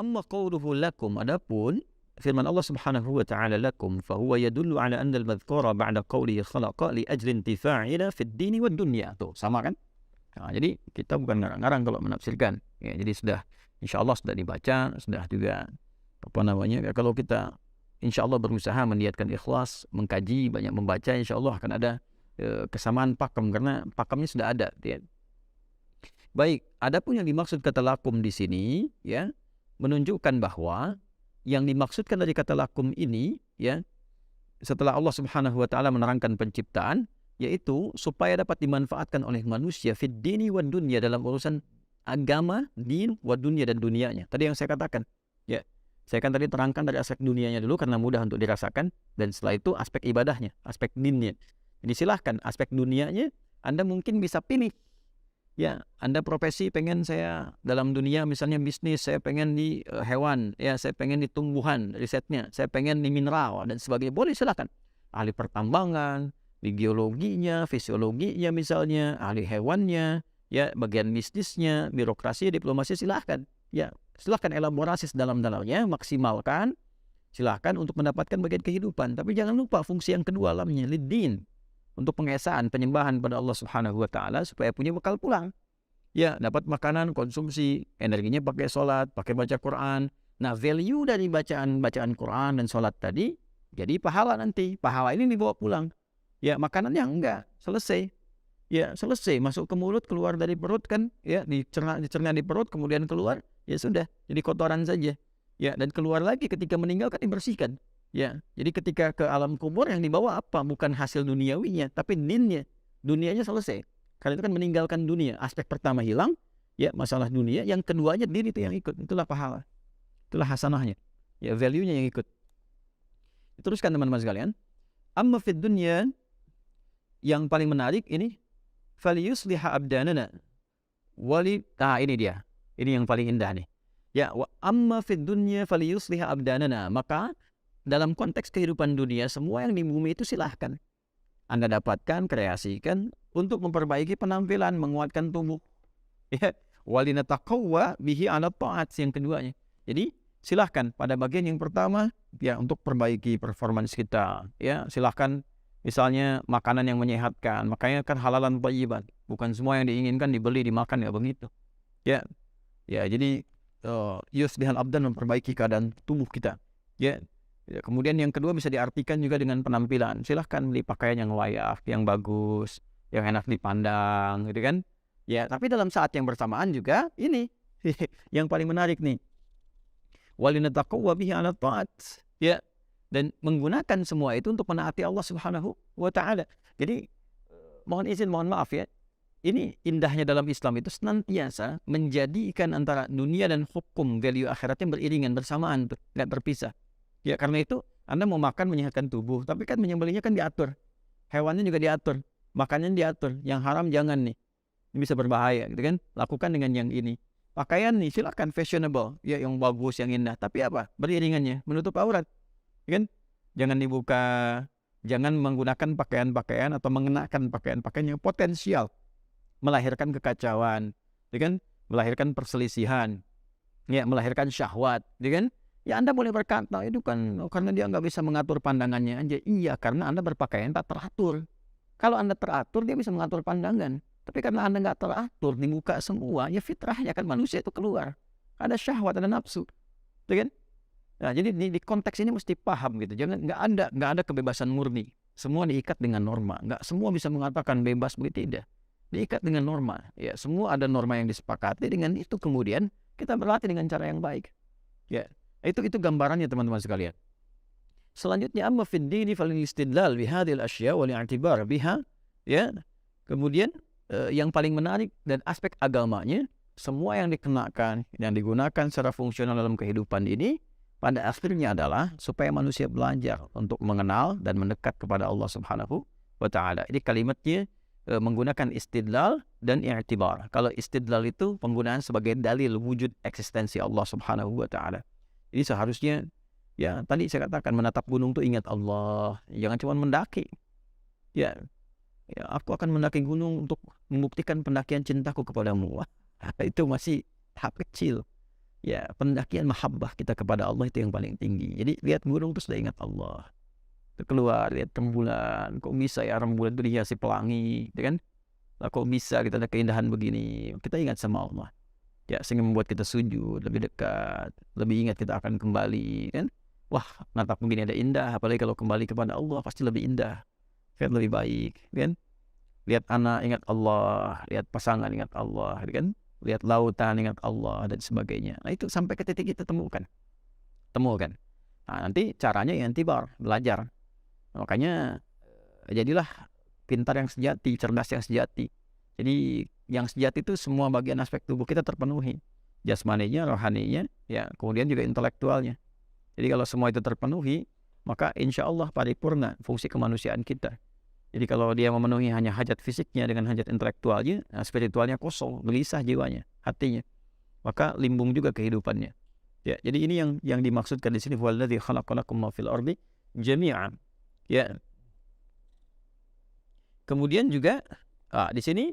amma qawluhu lakum, adapun firman Allah Subhanahu wa taala lakum fa huwa yadullu ala anna al-madhkura ba'da qawlihi khalaqa li ajli intifa'ina fid dini wad dunya. Tuh, sama kan? Nah, jadi kita bukan ngarang-ngarang kalau menafsirkan. Ya, jadi sudah insyaallah sudah dibaca, sudah juga apa namanya? Ya, kalau kita insyaallah berusaha meniatkan ikhlas, mengkaji, banyak membaca, insyaallah akan ada kesamaan pakem karena pakemnya sudah ada, ya. Baik, adapun yang dimaksud kata lakum di sini, ya, menunjukkan bahwa yang dimaksudkan dari kata lakum ini, ya, setelah Allah Subhanahu wa taala menerangkan penciptaan, yaitu supaya dapat dimanfaatkan oleh manusia fid dini wad dunya, dalam urusan agama, din wad dunya, dan dunianya. Tadi yang saya katakan, ya. Saya kan tadi terangkan dari aspek dunianya dulu karena mudah untuk dirasakan, dan setelah itu aspek ibadahnya, aspek dinnya. Jadi silahkan aspek dunianya Anda mungkin bisa pilih. Ya, Anda profesi pengen saya dalam dunia misalnya bisnis, saya pengen di hewan, ya, saya pengen di tumbuhan risetnya, saya pengen di mineral dan sebagainya. Boleh, silakan. Ahli pertambangan, di geologinya, fisiologinya misalnya, ahli hewannya, ya, bagian bisnisnya, birokrasi, diplomasi, silahkan. Ya, silahkan elaborasi sedalam-dalamnya, maksimalkan, silahkan untuk mendapatkan bagian kehidupan. Tapi jangan lupa fungsi yang kedua alamnya, lidin, untuk pengesaan, penyembahan pada Allah Subhanahu wa taala supaya punya bekal pulang. Ya, dapat makanan, konsumsi, energinya pakai sholat, pakai baca Quran. Nah, value dari bacaan Quran dan sholat tadi jadi pahala nanti. Pahala ini dibawa pulang. Ya, makanannya enggak, selesai. Ya, selesai, masuk ke mulut, keluar dari perut kan, ya, dicerna di perut, kemudian keluar, ya sudah, jadi kotoran saja. Ya, dan keluar lagi ketika meninggal kan dibersihkan. Ya, jadi ketika ke alam kubur yang dibawa apa? Bukan hasil duniawinya, tapi dinnya. Dunianya selesai. Karena itu kan meninggalkan dunia. Aspek pertama hilang, ya, masalah dunia. Yang keduanya din itu yang ikut. Itulah pahala. Itulah hasanahnya. Ya, value-nya yang ikut. Teruskan teman-teman sekalian. Amma fid dunya, yang paling menarik ini, falyusliha abdanana. Ini dia. Ini yang paling indah nih. Ya, wa amma fid dunya falyusliha abdanana. Maka dalam konteks kehidupan dunia, semua yang di bumi itu silahkan Anda dapatkan, kreasikan untuk memperbaiki penampilan, menguatkan tubuh. Ya, walinataqawwa bihi 'ala ta'at, yang keduanya. Jadi silahkan pada bagian yang pertama, ya, untuk perbaiki performance kita. Ya, silahkan misalnya makanan yang menyehatkan, makanya kan halalan thayyiban. Bukan semua yang diinginkan dibeli, dimakan, ya begitu. Ya, ya, jadi yuslihal abdan, memperbaiki keadaan tubuh kita. Ya. Ya, kemudian yang kedua bisa diartikan juga dengan penampilan. Silahkan beli pakaian yang layak, yang bagus, yang enak dipandang, gitu kan? Ya, tapi dalam saat yang bersamaan juga ini yang paling menarik nih. Walinataqawwa bihi 'ala ta'at. Ya, dan menggunakan semua itu untuk menaati Allah Subhanahu wa taala. Jadi mohon izin, mohon maaf ya. Ini indahnya dalam Islam itu senantiasa menjadikan antara dunia dan hukum value akhiratnya beriringan, bersamaan tuh, nggak terpisah. Ya, karena itu Anda mau makan menyehatkan tubuh, tapi kan menyembelihnya kan diatur. Hewannya juga diatur, makannya diatur. Yang haram jangan nih. Ini bisa berbahaya, gitu kan? Lakukan dengan yang ini. Pakaian nih silakan fashionable, ya, yang bagus, yang indah. Tapi apa? Beriringannya, menutup aurat. Ya kan? Jangan dibuka, jangan menggunakan pakaian-pakaian atau mengenakan pakaian-pakaian yang potensial melahirkan kekacauan, ya kan? Melahirkan perselisihan, ya, melahirkan syahwat, ya kan? Ya, Anda boleh berkata itu kan karena dia nggak bisa mengatur pandangannya aja. Iya, karena Anda berpakaian tak teratur. Kalau Anda teratur, dia bisa mengatur pandangan. Tapi karena Anda nggak teratur, dibuka semua, ya fitrahnya kan manusia itu keluar. Ada syahwat, ada nafsu, gitu kan? Nah, jadi di konteks ini mesti paham gitu. Jangan, nggak ada kebebasan murni. Semua diikat dengan norma. Nggak semua bisa mengatakan bebas, begitu tidak. Diikat dengan norma. Ya, semua ada norma yang disepakati. Dengan itu kemudian kita berlatih dengan cara yang baik. Ya. Itu gambarannya teman-teman sekalian. Selanjutnya, amma fid dini fal istidlal bi hadhil asya wal i'tibar biha, ya. Kemudian yang paling menarik dan aspek agamanya, semua yang dikenakan, yang digunakan secara fungsional dalam kehidupan ini pada akhirnya adalah supaya manusia belajar untuk mengenal dan mendekat kepada Allah Subhanahu wa taala. Ini kalimatnya menggunakan istidlal dan i'tibar. Kalau istidlal itu penggunaan sebagai dalil wujud eksistensi Allah Subhanahu wa taala. Ini seharusnya, ya, tadi saya katakan menatap gunung itu ingat Allah, jangan cuma mendaki. Ya, ya, aku akan mendaki gunung untuk membuktikan pendakian cintaku kepadamu. Wah, itu masih tahap kecil. Ya, pendakian mahabbah kita kepada Allah itu yang paling tinggi. Jadi lihat gunung terus sudah ingat Allah. Itu keluar lihat rembulan, kok bisa ya rembulan itu dihiasi pelangi, gitu kan? Lah kok bisa kita ada keindahan begini? Kita ingat sama Allah. Ya, sehingga membuat kita sujud lebih dekat, lebih ingat kita akan kembali, kan? Wah, natap begini ada indah, apalagi kalau kembali kepada Allah pasti lebih indah, kan lebih baik, kan? Lihat anak ingat Allah, lihat pasangan ingat Allah, kan? Lihat lautan ingat Allah dan sebagainya. Nah, itu sampai ke titik kita temukan. Nah, nanti caranya yang tibar, belajar. Makanya jadilah pintar yang sejati, cerdas yang sejati. Jadi yang sejati itu semua bagian aspek tubuh kita terpenuhi. Jasmaninya, rohaninya, ya, kemudian juga intelektualnya. Jadi kalau semua itu terpenuhi, maka insya Allah paripurna fungsi kemanusiaan kita. Jadi kalau dia memenuhi hanya hajat fisiknya dengan hajat intelektualnya, nah spiritualnya kosong, gelisah jiwanya, hatinya, maka limbung juga kehidupannya. Ya, jadi ini yang dimaksudkan di sini, walladzi khalaqalakum ma fil ardi jami'an. Ya. Kemudian juga di sini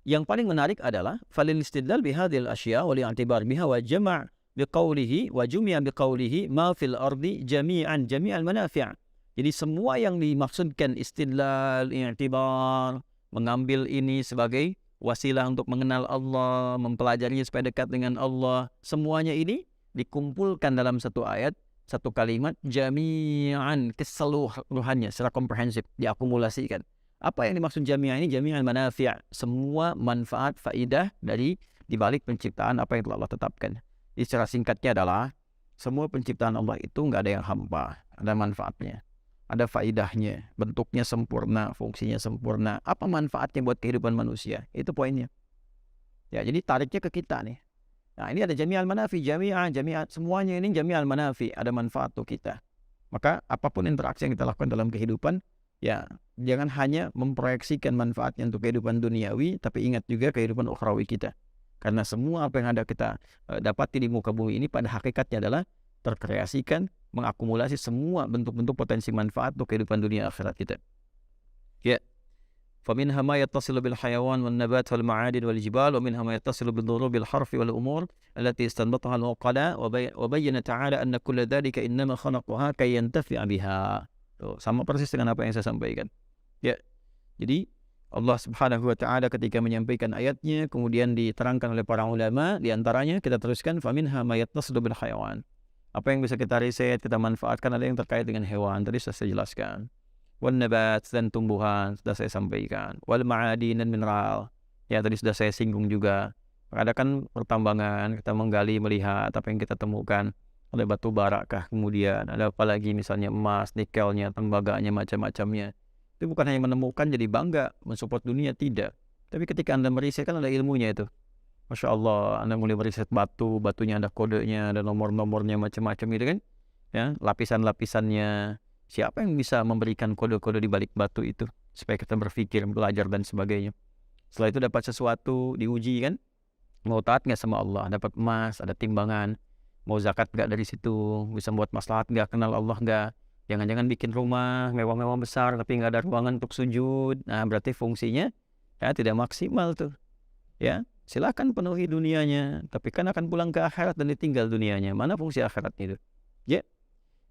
yang paling menarik adalah falil istidlal bihadhil asya wa li'tibar biha wa jama' biqaulihi wa jumi'a biqaulihi ma fil ardi jami'an jami'al manafi'. Jadi semua yang dimaksudkan istidlal, i'tibar, mengambil ini sebagai wasilah untuk mengenal Allah, mempelajarinya supaya dekat dengan Allah, semuanya ini dikumpulkan dalam satu ayat, satu kalimat, jami'an, keseluruhannya secara komprehensif, diakumulasikan. Apa yang dimaksud jami'an ini? Jami'an manafi', semua manfaat, faidah dari dibalik penciptaan apa yang telah Allah tetapkan. Jadi secara singkatnya adalah semua penciptaan Allah itu nggak ada yang hampa, ada manfaatnya, ada faidahnya, bentuknya sempurna, fungsinya sempurna. Apa manfaatnya buat kehidupan manusia? Itu poinnya. Ya, jadi tariknya ke kita nih. Nah, ini ada jami'al manafi, jami'ah, semuanya ini jami'al manafi, ada manfaat untuk kita. Maka apapun interaksi yang kita lakukan dalam kehidupan, ya jangan hanya memproyeksikan manfaatnya untuk kehidupan duniawi, tapi ingat juga kehidupan ukhrawi kita. Karena semua apa yang ada kita dapati di muka bumi ini pada hakikatnya adalah terkreasikan, mengakumulasi semua bentuk-bentuk potensi manfaat untuk kehidupan dunia akhirat kita. Ya. فَمِنْهَا مَا يَتَّصِلُ بِالْحَيَوَانِ وَالنَّبَاتِ وَالْمَعَادِنِ وَالْجِبَالِ وَمِنْهَا مَا يَتَّصِلُ بِالضُّرُوبِ الْحَرْفِ وَالْأُمُورِ التي استنبطها العقلاء وبين تعالى أن كل ذلك إنما خلقها كي ينتفع بها. Sama persis dengan apa yang saya sampaikan. Ya. Jadi Allah Subhanahu wa taala ketika menyampaikan ayatnya kemudian diterangkan oleh para ulama, di antaranya kita teruskan فَمِنْهَا مَا يَتَّصِلُ بِالْحَيَوَانِ. Apa yang bisa kita riset, kita manfaatkan, ada yang terkait dengan hewan, tadi sudah saya jelaskan. Wan nabat, dan tumbuhan, sudah saya sampaikan. Wal ma'adin, dan mineral, ya tadi sudah saya singgung juga. Ada kan pertambangan, kita menggali, melihat apa yang kita temukan. Ada batu bara kah, kemudian ada apa lagi, misalnya emas, nikelnya, tembaganya, macam-macamnya. Itu bukan hanya menemukan jadi bangga, mensupport dunia, tidak. Tapi ketika Anda meriset kan ada ilmunya itu. Masya Allah, Anda mulai meriset batu, batunya ada kodenya, ada nomor-nomornya, macam-macam gitu kan. Ya, lapisan-lapisannya. Siapa yang bisa memberikan kode-kode di balik batu itu supaya kita berpikir, belajar dan sebagainya. Setelah itu dapat sesuatu, diuji kan, mau taat nggak sama Allah, dapat emas, ada timbangan, mau zakat nggak dari situ, bisa buat maslahat nggak, kenal Allah nggak, jangan-jangan bikin rumah mewah-mewah besar tapi nggak ada ruangan untuk sujud, nah berarti fungsinya ya tidak maksimal tuh. Ya, silakan penuhi dunianya, tapi kan akan pulang ke akhirat dan ditinggal dunianya. Mana fungsi akhiratnya itu? Ya.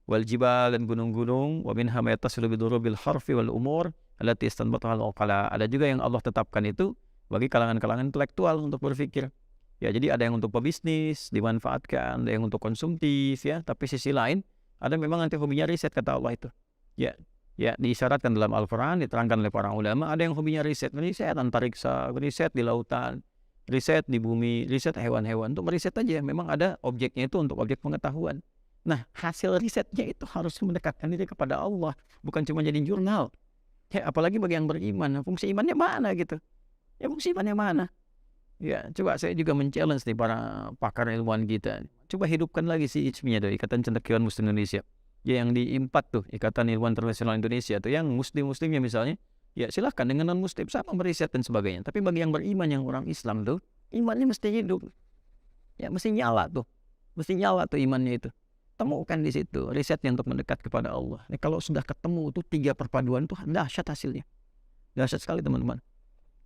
Wal jibal, dan gunung-gunung, wa minha ma yattasilu bidurubil harfi wal umur allati istanbataha al-uqala. Ada juga yang Allah tetapkan itu bagi kalangan-kalangan intelektual untuk berpikir. Ya, jadi ada yang untuk pebisnis dimanfaatkan, ada yang untuk konsumtif ya, tapi sisi lain ada memang nanti hobinya riset kata Allah itu. Ya. Ya, diisyaratkan dalam Al-Qur'an, diterangkan oleh para ulama, ada yang hobinya riset antariksa, riset di lautan, riset di bumi, riset hewan-hewan, untuk meriset aja. Memang ada objeknya itu untuk objek pengetahuan. Nah, hasil risetnya itu harus mendekatkan diri kepada Allah, bukan cuma jadi jurnal. Ya, apalagi bagi yang beriman, fungsi imannya mana gitu? Ya, fungsi imannya mana? Ya, coba saya juga men-challenge nih para pakar ilmuwan kita. Coba hidupkan lagi si ICMI tuh, Ikatan Cendekiawan Muslim Indonesia. Ya, yang di IMPAT tuh, Ikatan Ilmuwan Internasional Indonesia tuh, yang muslim-muslimnya misalnya, ya silahkan dengan non-muslim sama meriset dan sebagainya. Tapi bagi yang beriman, yang orang Islam tuh, imannya mesti hidup. Ya, mesti nyala tuh. Mesti nyala tuh imannya itu. Temukan di situ risetnya untuk mendekat kepada Allah. Nah, kalau sudah ketemu tuh 3 perpaduan tuh dahsyat hasilnya. Dahsyat sekali teman-teman.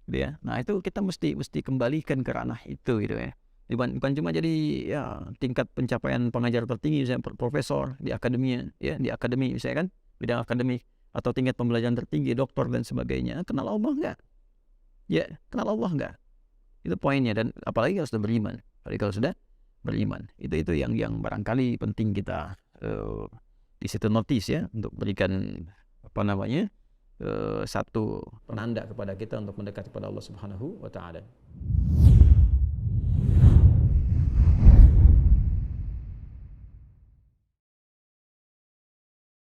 Ya. Nah, itu kita mesti kembalikan ke ranah itu gitu ya. bukan cuma jadi ya tingkat pencapaian pengajar tertinggi misalnya profesor di akademia ya, di akademi misalnya kan, bidang akademik, atau tingkat pembelajaran tertinggi doktor dan sebagainya. Kenal Allah enggak? Ya, kenal Allah enggak? Itu poinnya. Dan apalagi kalau sudah beriman. Apalagi kalau sudah beriman. Itu yang barangkali penting kita di situ notice ya, untuk berikan apa namanya satu penanda kepada kita untuk mendekat kepada Allah Subhanahu wa taala.